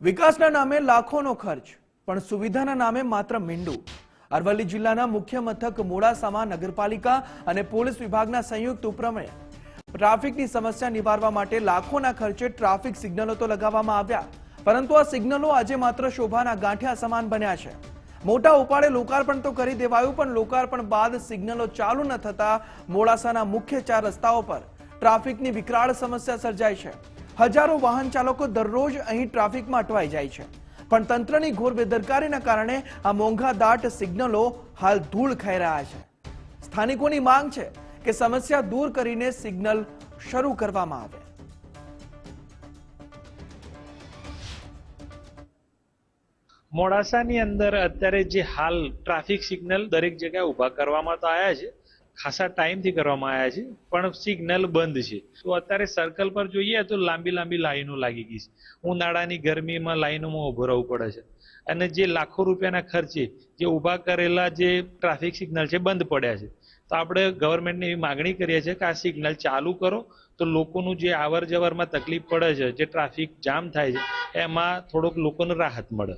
વિકાસના નામે લાખોનો ખર્ચ પણ સુવિધાના નામે માત્ર મીંડું। અરવલ્લી જિલ્લાના મુખ્ય મથક મોડાસામાં નગરપાલિકા અને પોલીસ વિભાગના સંયુક્ત ઉપક્રમે ટ્રાફિકની સમસ્યા નિવારવા માટે લાખોના ખર્ચે ટ્રાફિક સિગ્નલો તો લગાવવામાં આવ્યા, પરંતુ આ સિગ્નલો આજે માત્ર શોભાના ગાંઠિયા સમાન બન્યા છે। મોટા ઉપાડે લોકાર્પણ તો કરી દેવાયું, પણ લોકાર્પણ બાદ સિગ્નલો ચાલુ ન થતા મોડાસાના મુખ્ય 4 રસ્તાઓ પર ટ્રાફિકની વિકરાળ સમસ્યા સર્જાઈ છે। હજારો વાહન ચાલકો દરરોજ અહીં ટ્રાફિકમાં અટવાઈ જાય છે, પણ તંત્રની ઘોર બેદરકારીના કારણે આ મોંઘા દાટ સિગ્નલો હાલ ધૂળ ખાઈ રહ્યા છે। સ્થાનિકોની માંગ છે કે સમસ્યા દૂર કરીને સિગ્નલ શરૂ કરવામાં આવે। મોડાસાની અંદર અત્યારે જે હાલ ટ્રાફિક સિગ્નલ દરેક જગ્યાએ ઊભા કરવામાં તો આવ્યા છે, ખાસા ટાઈમથી કરવામાં આવ્યા છે, પણ સિગ્નલ બંધ છે। તો અત્યારે સર્કલ પર જોઈએ તો લાંબી લાંબી લાઈનો લાગી ગઈ છે। ઉનાળાની ગરમીમાં લાઈનોમાં ઊભો રહેવું પડે છે, અને જે લાખો રૂપિયાના ખર્ચે જે ઊભા કરેલા જે ટ્રાફિક સિગ્નલ છે બંધ પડ્યા છે। તો આપણે ગવર્મેન્ટને એવી માગણી કરીએ છીએ કે આ સિગ્નલ ચાલુ કરો, તો લોકોનું જે આવર જવરમાં તકલીફ પડે છે, જે ટ્રાફિક જામ થાય છે, એમાં થોડોક લોકોને રાહત મળે।